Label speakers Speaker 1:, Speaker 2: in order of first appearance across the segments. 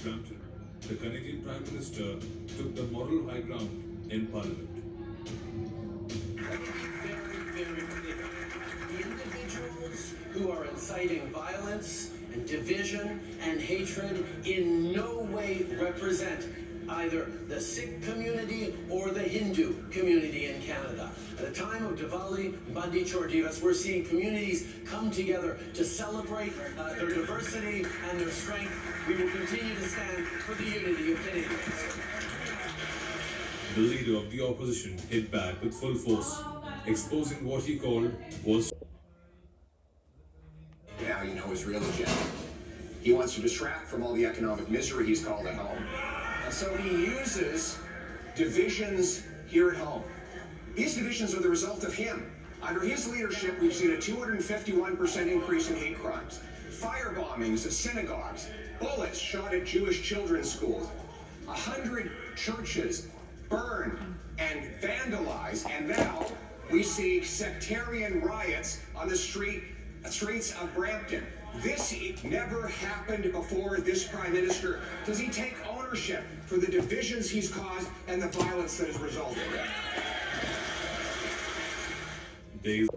Speaker 1: Brampton, the Canadian Prime Minister took the moral high ground in Parliament.
Speaker 2: Let me be very, very clear. The individuals who are inciting violence and division and hatred in no way represent either the Sikh community or the Hindu community in Canada. At the time of Diwali, Bandi Chor Divas, we're seeing communities come together to celebrate their diversity and their strength. We will continue to stand for the unity of Canadians.
Speaker 1: The leader of the opposition hit back with full force, exposing what he called was.
Speaker 3: Now you know his real agenda. He wants to distract from all the economic misery he's called at home. And so he uses divisions here at home. These divisions are the result of him. Under his leadership, we've seen a 251% increase in hate crimes, firebombings of synagogues, bullets shot at Jewish children's schools, 100 churches burned and vandalized, and now we see sectarian riots on the streets of Brampton. This never happened before this Prime Minister. Does he take ownership for the divisions he's caused and the violence that has resulted?
Speaker 1: Days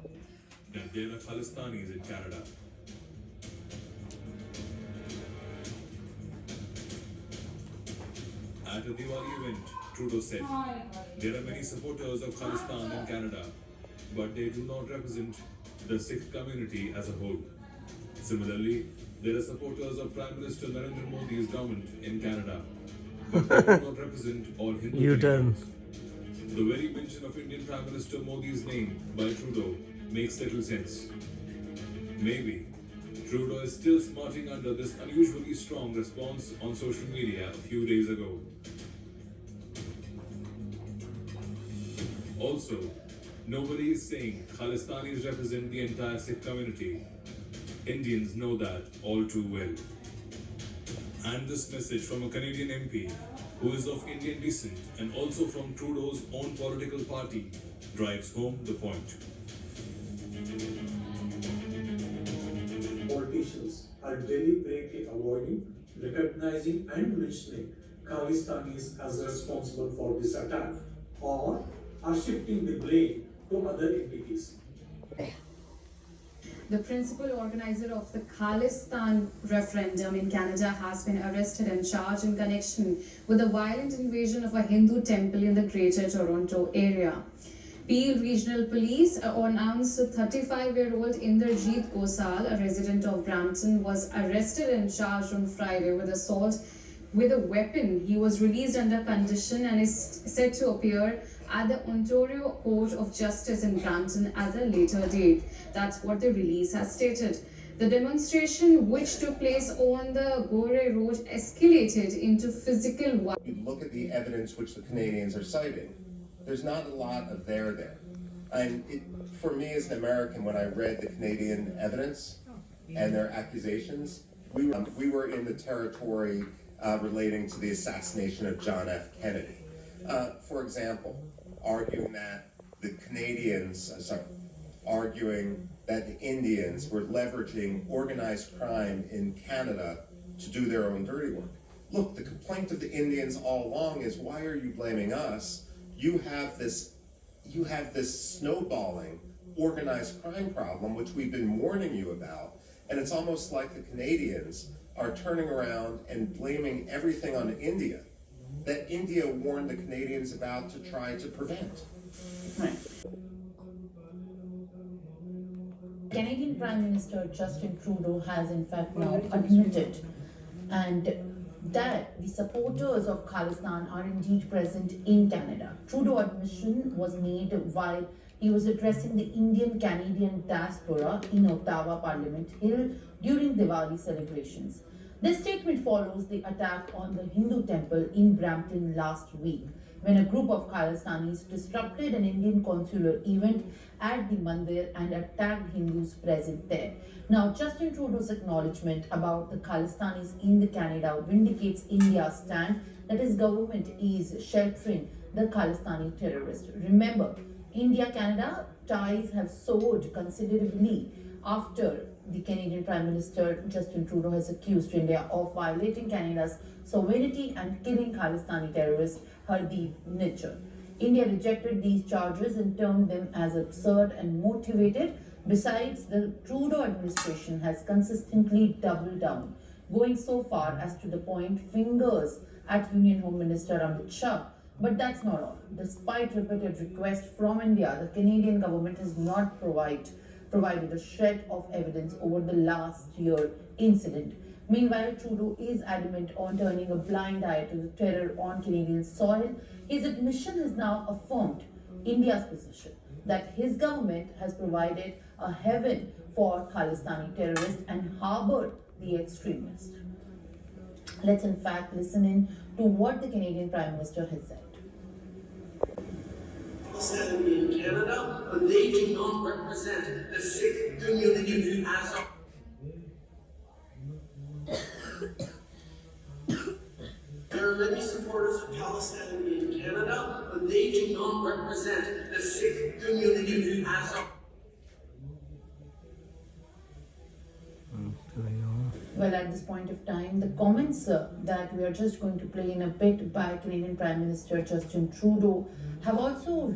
Speaker 1: that there are Khalistanis in Canada. At a Diwali event, Trudeau said, there are many supporters of Khalistan in Canada, but they do not represent the Sikh community as a whole. Similarly, there are supporters of Prime Minister Narendra Modi's government in Canada, but they do not represent all Hindu Canadians. The very mention of Indian Prime Minister Modi's name by Trudeau makes little sense. Maybe Trudeau is still smarting under this unusually strong response on social media a few days ago. Also, nobody is saying Khalistanis represent the entire Sikh community. Indians know that all too well. And this message from a Canadian MP who is of Indian descent and also from Trudeau's own political party drives home the point.
Speaker 4: Politicians are deliberately avoiding, recognizing and mentioning Khalistanis as responsible for this attack, or are shifting the blame to other entities.
Speaker 5: The principal organizer of the Khalistan referendum in Canada has been arrested and charged in connection with the violent invasion of a Hindu temple in the Greater Toronto area. Peel Regional Police announced 35-year-old Inderjeet Gosal, a resident of Brampton, was arrested and charged on Friday with assault with a weapon. He was released under condition and is set to appear at the Ontario Court of Justice in Brampton at a later date. That's what the release has stated. The demonstration, which took place on the Gore Road, escalated into physical violence.
Speaker 6: You look at the evidence which the Canadians are citing. There's not a lot of there. And for me as an American, when I read the Canadian evidence and their accusations, we were in the territory relating to the assassination of John F. Kennedy. For example, arguing that the Indians were leveraging organized crime in Canada to do their own dirty work. Look, the complaint of the Indians all along is, why are you blaming us? You have this snowballing organized crime problem, which we've been warning you about, and it's almost like the Canadians are turning around and blaming everything on India that India warned the Canadians about to try to prevent.
Speaker 7: Right. Canadian Prime Minister Justin Trudeau has in fact now admitted that the supporters of Khalistan are indeed present in Canada. Trudeau's admission was made while he was addressing the Indian-Canadian diaspora in Ottawa Parliament Hill during Diwali celebrations. This statement follows the attack on the Hindu temple in Brampton last week, when a group of Khalistanis disrupted an Indian consular event at the mandir and attacked Hindus present there. Now, Justin Trudeau's acknowledgement about the Khalistanis in the Canada vindicates India's stand that his government is sheltering the Khalistani terrorists. Remember, India-Canada ties have soared considerably after the Canadian Prime Minister Justin Trudeau has accused India of violating Canada's sovereignty and killing Khalistani terrorist Hardeep Nijjar. India rejected these charges and termed them as absurd and motivated. Besides, the Trudeau administration has consistently doubled down, going so far as to point fingers at Union Home Minister Amit Shah. But that's not all. Despite repeated requests from India, the Canadian government has not provided a shred of evidence over the last year incident. Meanwhile, Trudeau is adamant on turning a blind eye to the terror on Canadian soil. His admission has now affirmed India's position that his government has provided a haven for Khalistani terrorists and harbored the extremists. Let's in fact listen in to what the Canadian Prime Minister has said.
Speaker 2: In Canada, but they do not represent the Sikh community as a There are many supporters of Khalistan in Canada, but they do not represent the Sikh community as a
Speaker 7: Well, at this point of time, the comments that we are just going to play in a bit by Canadian Prime Minister Justin Trudeau have also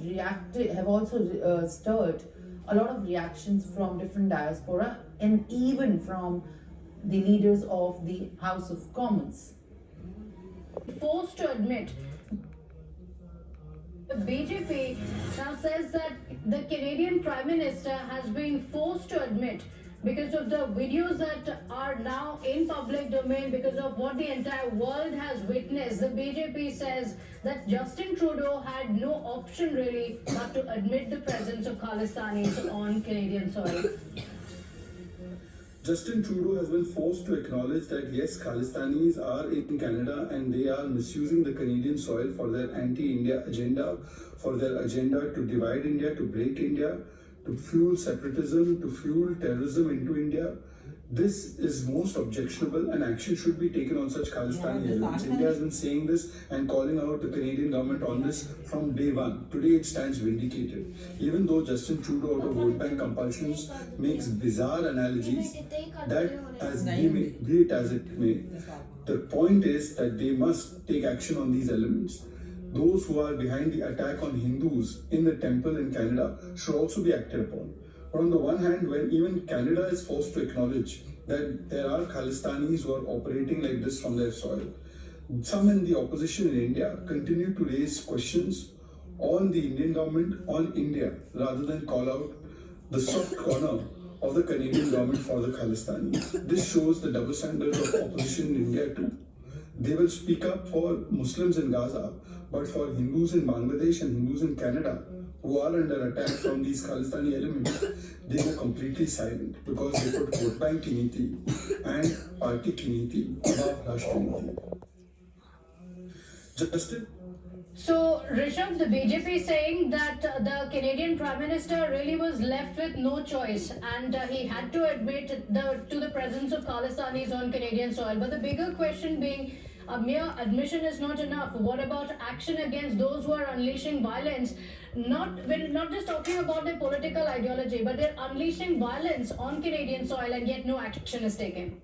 Speaker 7: stirred a lot of reactions from different diaspora and even from the leaders of the House of Commons.
Speaker 8: Forced to admit, the BJP now says that the Canadian Prime Minister has been forced to admit, because of the videos that are now in public domain, because of what the entire world has witnessed, the BJP says that Justin Trudeau had no option really but to admit the presence of Khalistanis on Canadian soil.
Speaker 9: Justin Trudeau has been forced to acknowledge that yes, Khalistanis are in Canada and they are misusing the Canadian soil for their anti-India agenda, for their agenda to divide India, to break India, to fuel separatism, to fuel terrorism into India. This is most objectionable and action should be taken on such Khalistani elements. India has been saying this and calling out the Canadian government on this from day one. Today it stands vindicated. Even though Justin Trudeau out of vote bank compulsions makes bizarre analogies, that as be it as it may, the point is that they must take action on these elements. Those who are behind the attack on Hindus in the temple in Canada should also be acted upon. But on the one hand, when even Canada is forced to acknowledge that there are Khalistanis who are operating like this from their soil, some in the opposition in India continue to raise questions on the Indian government, on India, rather than call out the soft corner of the Canadian government for the Khalistanis. This shows the double standards of opposition in India too. They will speak up for Muslims in Gaza, but for Hindus in Bangladesh and Hindus in Canada, who are under attack from these Khalistani elements, they were completely silent because they put vote bank unity and party unity above Rashtra unity. Justin?
Speaker 8: So, Rishabh, the BJP is saying that the Canadian Prime Minister really was left with no choice and he had to admit to the presence of Khalistanis on Canadian soil. But the bigger question being, a mere admission is not enough. What about action against those who are unleashing violence? We're not just talking about their political ideology, but they're unleashing violence on Canadian soil and yet no action is taken.